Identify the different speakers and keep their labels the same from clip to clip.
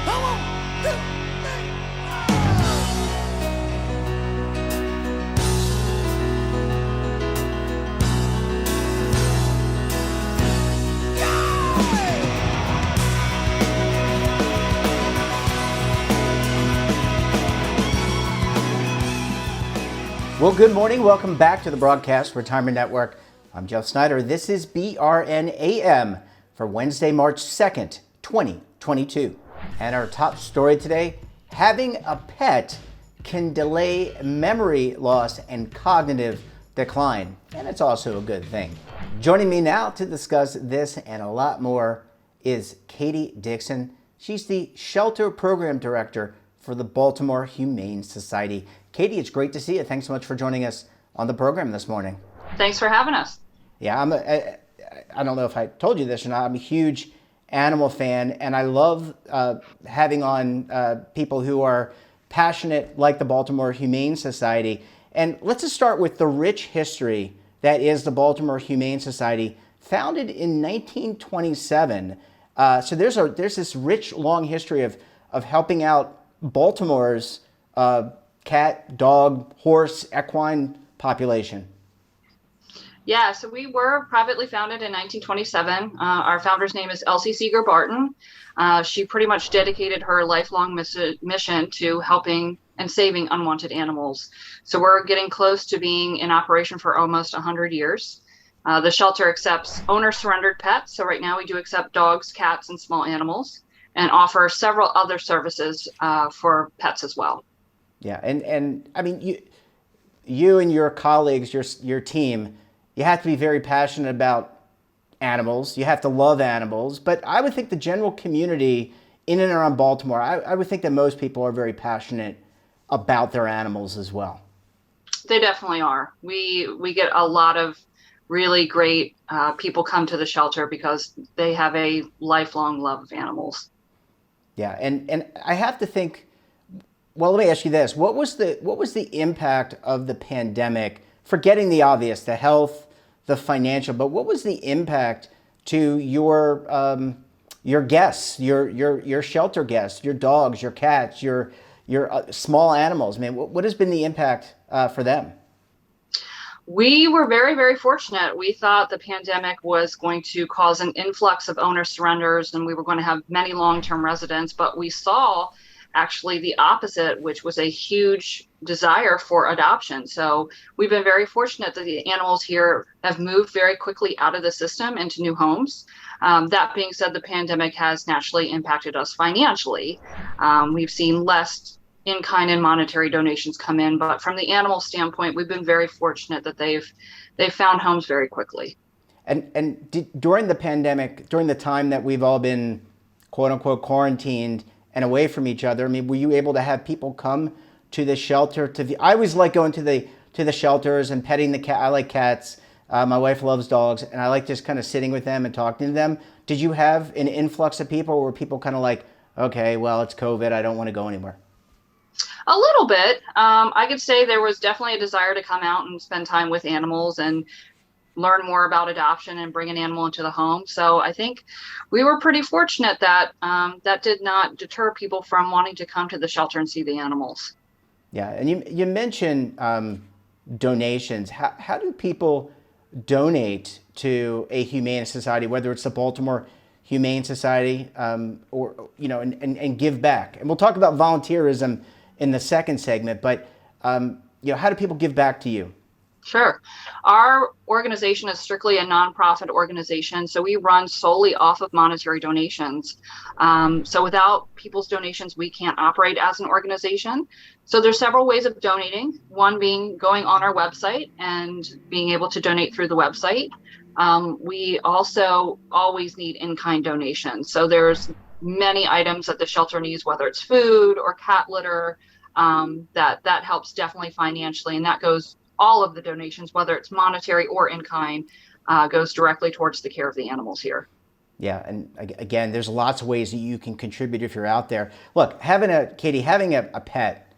Speaker 1: Come on, 2, 3.
Speaker 2: Well, good morning. Welcome back to the Broadcast Retirement Network. I'm Jeff Snyder. This is BRN AM for Wednesday, March 2nd, 2022. And our top story today, having a pet can delay memory loss and cognitive decline. And it's also a good thing. Joining me now to discuss this and a lot more is Katie Dixon. She's the Shelter Program Director for the Baltimore Humane Society. Katie, it's great to see you. Thanks so much for joining us on the program this morning.
Speaker 3: Thanks for having us.
Speaker 2: Yeah, I don't know if I told you this or not. I'm a huge animal fan, and I love having on people who are passionate like the Baltimore Humane Society. And let's just start with the rich history that is the Baltimore Humane Society, founded in 1927. So there's this rich, long history of helping out Baltimore's cat, dog, horse, equine population.
Speaker 3: Yeah, so we were privately founded in 1927. Our founder's name is Elsie Seeger Barton. She pretty much dedicated her lifelong mission to helping and saving unwanted animals. So we're getting close to being in operation for almost 100 years. The shelter accepts owner-surrendered pets. So right now we do accept dogs, cats, and small animals, and offer several other services for pets as well.
Speaker 2: Yeah, and I mean, you and your colleagues, your team, you have to be very passionate about animals. You have to love animals. But I would think the general community in and around Baltimore, I would think that most people are very passionate about their animals as well.
Speaker 3: They definitely are. We get a lot of really great people come to the shelter because they have a lifelong love of animals.
Speaker 2: Yeah, and I have to think. Well, let me ask you this: what was the impact of the pandemic? Forgetting the obvious, the health, the financial, but what was the impact to your guests, your shelter guests, your dogs, your cats, your small animals? I mean, what has been the impact for them?
Speaker 3: We were very, very fortunate. We thought the pandemic was going to cause an influx of owner surrenders and we were going to have many long-term residents, but we saw actually the opposite, which was a huge desire for adoption. So we've been very fortunate that the animals here have moved very quickly out of the system into new homes. That being said, the pandemic has naturally impacted us financially. We've seen less in-kind and monetary donations come in, but from the animal standpoint, we've been very fortunate that they've found homes very quickly.
Speaker 2: And during the pandemic, during the time that we've all been quote unquote quarantined and away from each other, I mean, were you able to have people come to the shelter? I always like going to the shelters and petting the cat. I like cats. My wife loves dogs, and I like just kind of sitting with them and talking to them. Did you have an influx of people, or were people kind of like, okay, well, it's COVID, I don't want to go anywhere?
Speaker 3: A little bit. I could say there was definitely a desire to come out and spend time with animals and learn more about adoption and bring an animal into the home. So I think we were pretty fortunate that that did not deter people from wanting to come to the shelter and see the animals.
Speaker 2: Yeah, and you mentioned donations. How do people donate to a humane society, whether it's the Baltimore Humane Society or and give back? And we'll talk about volunteerism in the second segment, but how do people give back to you?
Speaker 3: Sure. Our organization is strictly a nonprofit organization, so we run solely off of monetary donations. So without people's donations, we can't operate as an organization. So there's several ways of donating, one being going on our website and being able to donate through the website. We also always need in-kind donations. So there's many items that the shelter needs, whether it's food or cat litter, that helps definitely financially, and that goes all of the donations, whether it's monetary or in kind, goes directly towards the care of the animals here.
Speaker 2: Yeah, and again, there's lots of ways that you can contribute if you're out there. Look, having a pet,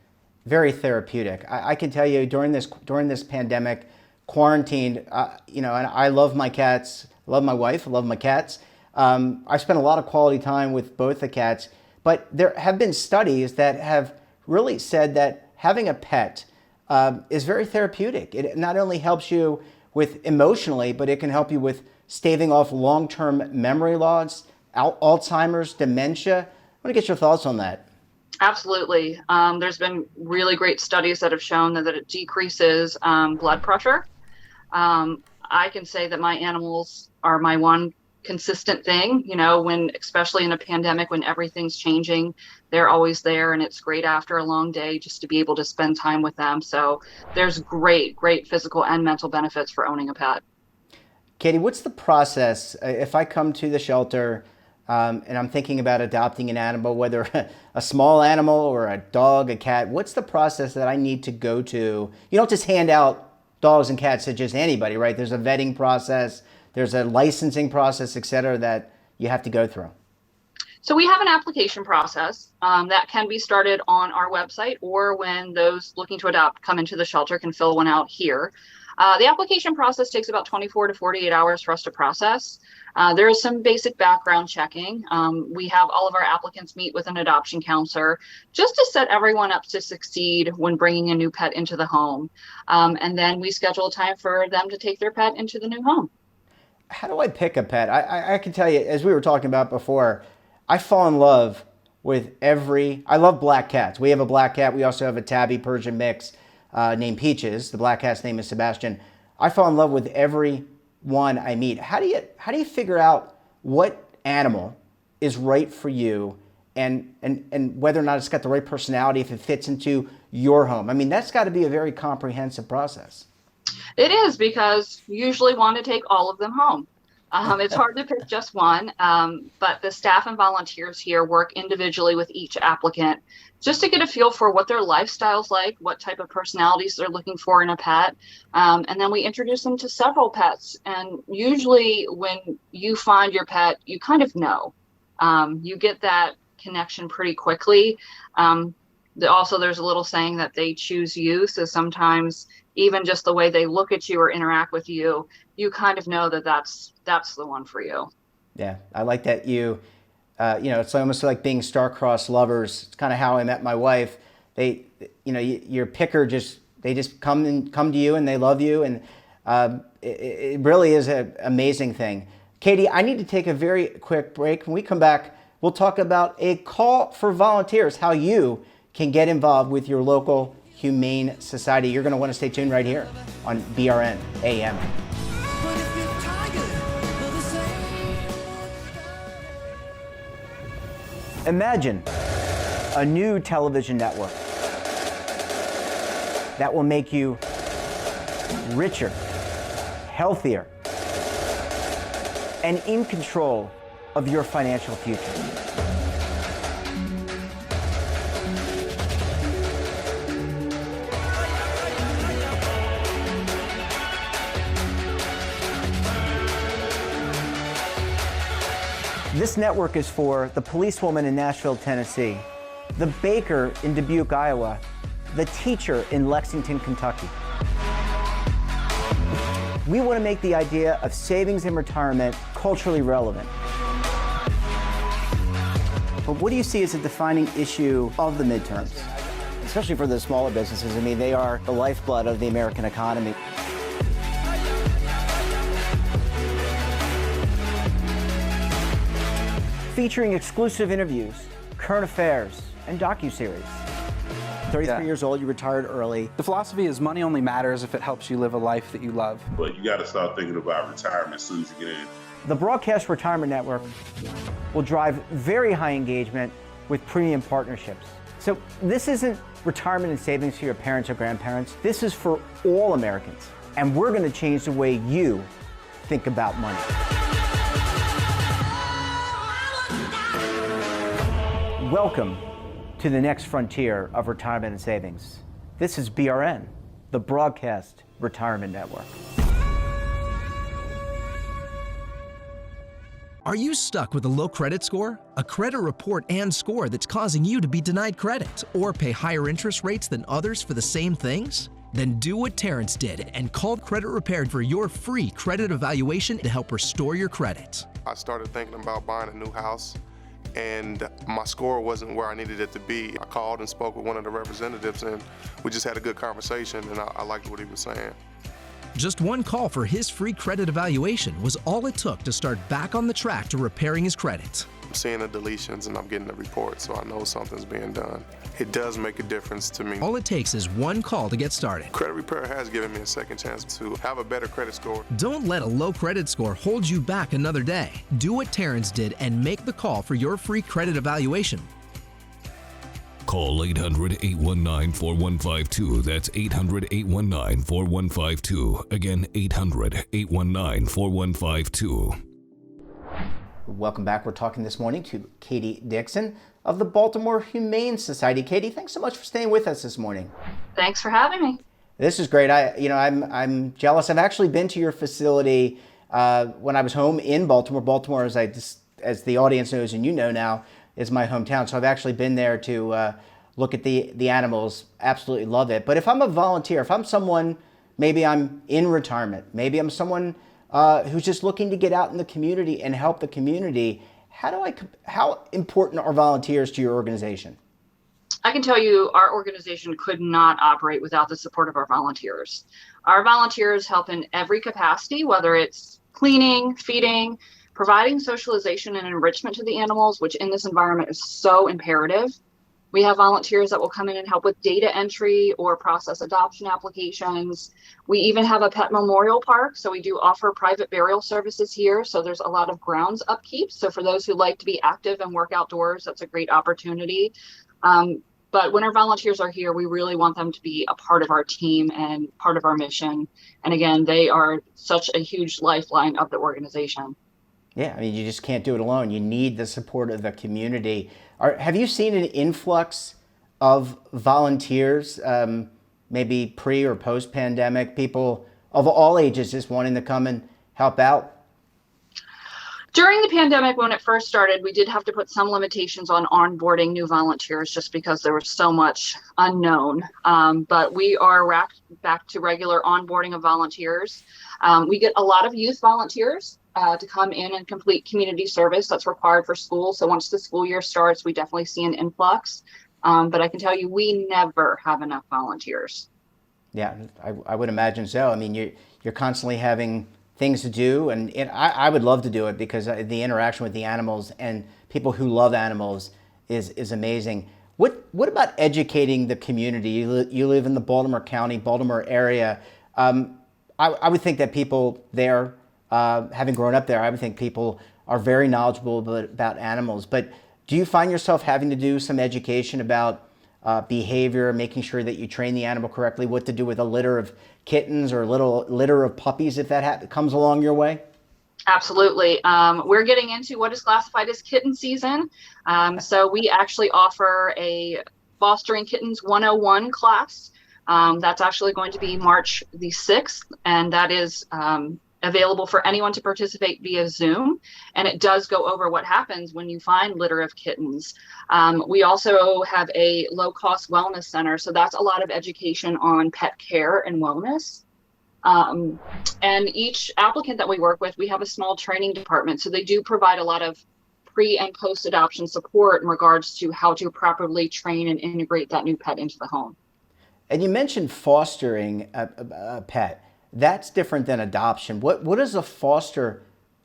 Speaker 2: very therapeutic. I can tell you during this pandemic, quarantined, and I love my cats, love my wife, love my cats. I spent a lot of quality time with both the cats, But there have been studies that have really said that having a pet is very therapeutic. It not only helps you with emotionally, but it can help you with staving off long-term memory loss, Alzheimer's, dementia. I want to get your thoughts on that.
Speaker 3: Absolutely. There's been really great studies that have shown that it decreases blood pressure. I can say that my animals are my one consistent thing, when, especially in a pandemic, when everything's changing, they're always there, and it's great after a long day just to be able to spend time with them. So there's great physical and mental benefits for owning a pet.
Speaker 2: Katie, what's the process if I come to the shelter and I'm thinking about adopting an animal, whether a small animal or a dog, a cat? What's the process that I need to go to? You don't just hand out dogs and cats to just anybody, right? There's a vetting process, there's a licensing process, et cetera, that you have to go through.
Speaker 3: So we have an application process that can be started on our website, or when those looking to adopt come into the shelter can fill one out here. The application process takes about 24 to 48 hours for us to process. There is some basic background checking. We have all of our applicants meet with an adoption counselor just to set everyone up to succeed when bringing a new pet into the home. And then we schedule a time for them to take their pet into the new home.
Speaker 2: How do I pick a pet? I can tell you, as we were talking about before, I fall in love with I love black cats. We have a black cat. We also have a tabby Persian mix named Peaches. The black cat's name is Sebastian. I fall in love with every one I meet. How do you figure out what animal is right for you and whether or not it's got the right personality, if it fits into your home? I mean, that's got to be a very comprehensive process.
Speaker 3: It is, because you usually want to take all of them home. It's hard to pick just one, but the staff and volunteers here work individually with each applicant just to get a feel for what their lifestyle's like, what type of personalities they're looking for in a pet. And then we introduce them to several pets. And usually when you find your pet, you kind of know. You get that connection pretty quickly. Also, there's a little saying that they choose you. So sometimes even just the way they look at you or interact with you, you kind of know that that's the one for you. Yeah,
Speaker 2: I like that it's almost like being star-crossed lovers. It's kind of how I met my wife. Your picker they just come to you and they love you, and it really is an amazing thing. Katie, I need to take a very quick break. When we come back, we'll talk about a call for volunteers, how you can get involved with your local humane society. You're going to want to stay tuned right here on BRN AM. Imagine a new television network that will make you richer, healthier, and in control of your financial future. This network is for the policewoman in Nashville, Tennessee, the baker in Dubuque, Iowa, the teacher in Lexington, Kentucky. We want to make the idea of savings and retirement culturally relevant. But what do you see as a defining issue of the midterms? Especially for the smaller businesses. I mean, they are the lifeblood of the American economy. Featuring exclusive interviews, current affairs, and docuseries. 33 years old, you retired early.
Speaker 4: The philosophy is money only matters if it helps you live a life that you love.
Speaker 5: But you got to start thinking about retirement as soon as you get in.
Speaker 2: The Broadcast Retirement Network will drive very high engagement with premium partnerships. So this isn't retirement and savings for your parents or grandparents. This is for all Americans. And we're going to change the way you think about money. Welcome to the next frontier of retirement and savings. This is BRN, the Broadcast Retirement Network.
Speaker 6: Are you stuck with a low credit score? A credit report and score that's causing you to be denied credit or pay higher interest rates than others for the same things? Then do what Terrence did and call Credit Repaired for your free credit evaluation to help restore your credit.
Speaker 7: I started thinking about buying a new house, and my score wasn't where I needed it to be. I called and spoke with one of the representatives, and we just had a good conversation, and I liked what he was saying.
Speaker 6: Just one call for his free credit evaluation was all it took to start back on the track to repairing his credit.
Speaker 7: I'm seeing the deletions and I'm getting the report, so I know something's being done. It does make a difference to me.
Speaker 6: All it takes is one call to get started.
Speaker 7: Credit repair has given me a second chance to have a better credit score.
Speaker 6: Don't let a low credit score hold you back another day. Do what Terrence did and make the call for your free credit evaluation.
Speaker 8: Call 800-819-4152. That's 800-819-4152. Again, 800-819-4152.
Speaker 2: Welcome back. We're talking this morning to Katie Dixon of the Baltimore Humane Society. Katie, thanks so much for staying with us this morning.
Speaker 3: Thanks for having me.
Speaker 2: This is great. I'm jealous. I've actually been to your facility when I was home in Baltimore. Baltimore, as the audience knows and you know now, is my hometown. So I've actually been there to look at the animals. Absolutely love it. But if I'm a volunteer, if I'm someone, maybe I'm in retirement, maybe I'm someone who's just looking to get out in the community and help the community, how important are volunteers to your organization?
Speaker 3: I can tell you our organization could not operate without the support of our volunteers. Our volunteers help in every capacity, whether it's cleaning, feeding, providing socialization and enrichment to the animals, which in this environment is so imperative. We have volunteers that will come in and help with data entry or process adoption applications. We even have a pet memorial park, so we do offer private burial services here. So there's a lot of grounds upkeep. So for those who like to be active and work outdoors, that's a great opportunity. But when our volunteers are here, we really want them to be a part of our team and part of our mission. And again, they are such a huge lifeline of the organization.
Speaker 2: Yeah, I mean, you just can't do it alone. You need the support of the community. Have you seen an influx of volunteers, maybe pre or post-pandemic, people of all ages just wanting to come and help out?
Speaker 3: During the pandemic, when it first started, we did have to put some limitations on onboarding new volunteers just because there was so much unknown. But we are back to regular onboarding of volunteers. We get a lot of youth volunteers to come in and complete community service that's required for school. So once the school year starts, we definitely see an influx. But I can tell you, we never have enough volunteers.
Speaker 2: Yeah, I would imagine so. I mean, you're constantly having things to do, and I would love to do it because the interaction with the animals and people who love animals is amazing. What about educating the community? You live in the Baltimore County, Baltimore area. I would think that people there, having grown up there, I would think people are very knowledgeable about animals. But do you find yourself having to do some education about behavior, making sure that you train the animal correctly, what to do with a litter of kittens or a little litter of puppies if that comes along your way?
Speaker 3: Absolutely. We're getting into what is classified as kitten season. So we actually offer a Fostering Kittens 101 class. That's actually going to be March the 6th, and that is available for anyone to participate via Zoom. And it does go over what happens when you find litter of kittens. We also have a low-cost wellness center. So that's a lot of education on pet care and wellness. And each applicant that we work with, we have a small training department. So they do provide a lot of pre and post adoption support in regards to how to properly train and integrate that new pet into the home.
Speaker 2: And you mentioned fostering a pet. That's different than adoption. What is a foster?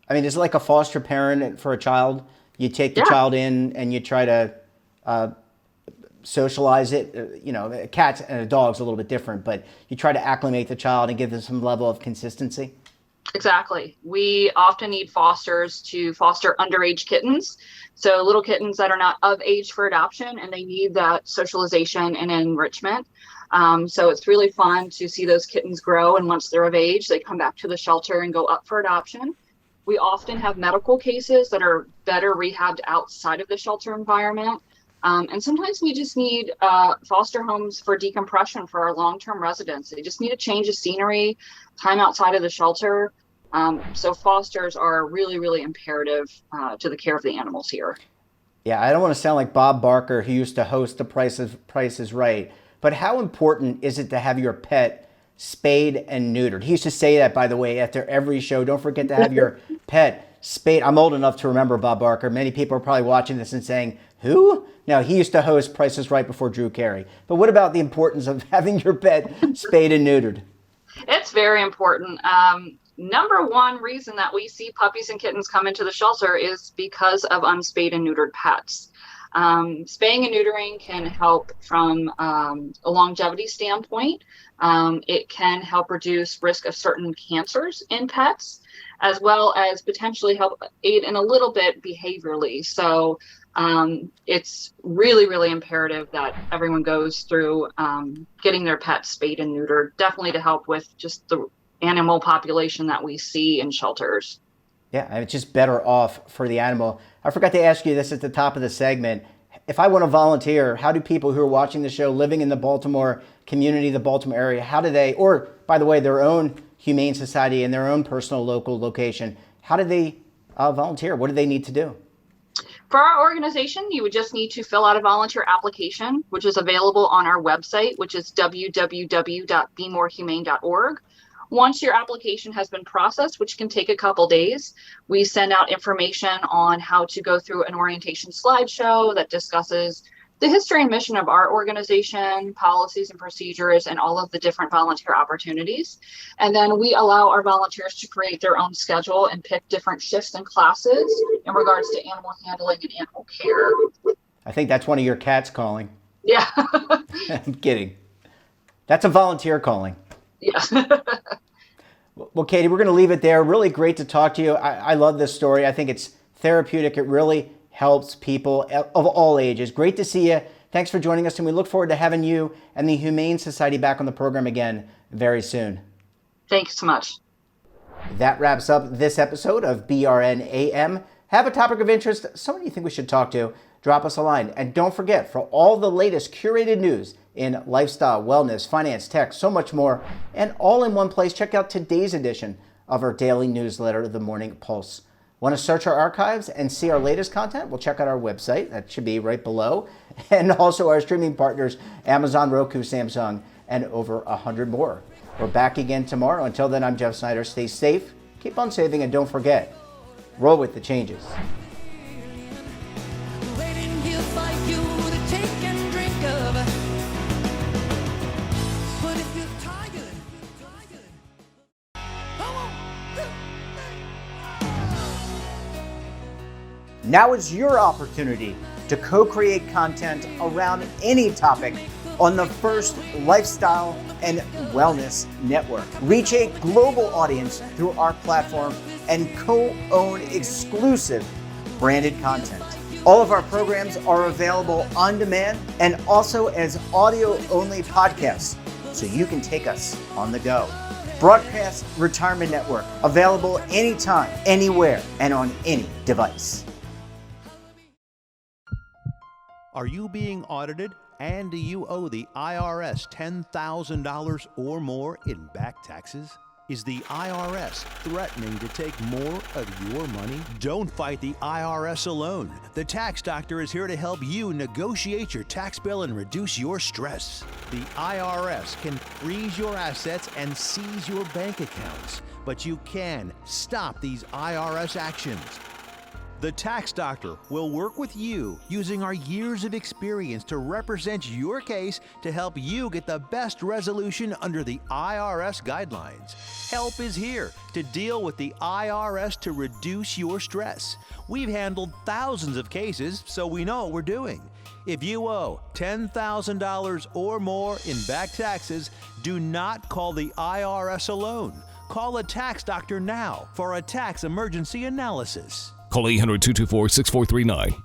Speaker 2: I mean, is it like a foster parent for a child? You take the child in and you try to socialize it. You know, a cat and a dog's a little bit different, but you try to acclimate the child and give them some level of consistency.
Speaker 3: Exactly. We often need fosters to foster underage kittens. So little kittens that are not of age for adoption, and they need that socialization and enrichment. So it's really fun to see those kittens grow, and once they're of age, they come back to the shelter and go up for adoption. We often have medical cases that are better rehabbed outside of the shelter environment. And sometimes we just need foster homes for decompression for our long-term residents. They just need a change of scenery, time outside of the shelter. So fosters are really, really imperative to the care of the animals here.
Speaker 2: Yeah, I don't want to sound like Bob Barker, who used to host The Price is Right. But how important is it to have your pet spayed and neutered? He used to say that, by the way, after every show. Don't forget to have your pet spayed. I'm old enough to remember Bob Barker. Many people are probably watching this and saying, who? Now, he used to host Price is Right before Drew Carey. But what about the importance of having your pet spayed and neutered?
Speaker 3: It's very important. Number one reason that we see puppies and kittens come into the shelter is because of unspayed and neutered pets. Spaying and neutering can help from a longevity standpoint. It can help reduce risk of certain cancers in pets, as well as potentially help aid in a little bit behaviorally. So it's really, really imperative that everyone goes through getting their pets spayed and neutered, definitely to help with just the animal population that we see in shelters.
Speaker 2: Yeah, it's just better off for the animal. I forgot to ask you this at the top of the segment. If I want to volunteer, how do people who are watching the show living in the Baltimore community, the Baltimore area, how do they, or by the way, their own humane society in their own personal local location, how do they volunteer? What do they need to do?
Speaker 3: For our organization, you would just need to fill out a volunteer application, which is available on our website, which is www.bemorehumane.org. Once your application has been processed, which can take a couple days, we send out information on how to go through an orientation slideshow that discusses the history and mission of our organization, policies and procedures, and all of the different volunteer opportunities. And then we allow our volunteers to create their own schedule and pick different shifts and classes in regards to animal handling and animal care.
Speaker 2: I think that's one of your cats calling.
Speaker 3: Yeah.
Speaker 2: I'm kidding. That's a volunteer calling.
Speaker 3: Yes.
Speaker 2: Well, Katie, we're going to leave it there. Really great to talk to you. I love this story. I think it's therapeutic. It really helps people of all ages. Great to see you. Thanks for joining us, and we look forward to having you and the Humane Society back on the program again very soon.
Speaker 3: Thanks so much.
Speaker 2: That wraps up this episode of BRN AM. Have a topic of interest, someone you think we should talk to, drop us a line. And don't forget, for all the latest curated news in lifestyle, wellness, finance, tech, so much more, and all in one place, check out today's edition of our daily newsletter, The Morning Pulse. Want to search our archives and see our latest content? Well, check out our website. That should be right below. And also our streaming partners, Amazon, Roku, Samsung, and over 100 more. We're back again tomorrow. Until then, I'm Jeff Snyder. Stay safe, keep on saving, and don't forget, roll with the changes.
Speaker 1: Waiting here for you to take and drink of. But if you're tired, come on.
Speaker 2: Now is your opportunity to co-create content around any topic on the first lifestyle and wellness network. Reach a global audience through our platform and co-own exclusive branded content. All of our programs are available on demand and also as audio-only podcasts, so you can take us on the go. Broadcast Retirement Network, available anytime, anywhere, and on any device.
Speaker 9: Are you being audited and do you owe the IRS $10,000 or more in back taxes? Is the IRS threatening to take more of your money? Don't fight the IRS alone. The Tax Doctor is here to help you negotiate your tax bill and reduce your stress. The IRS can freeze your assets and seize your bank accounts, but you can stop these IRS actions. The Tax Doctor will work with you using our years of experience to represent your case to help you get the best resolution under the IRS guidelines. Help is here to deal with the IRS to reduce your stress. We've handled thousands of cases, so we know what we're doing. If you owe $10,000 or more in back taxes, do not call the IRS alone. Call a Tax Doctor now for a tax emergency analysis.
Speaker 8: Call 800-224-6439.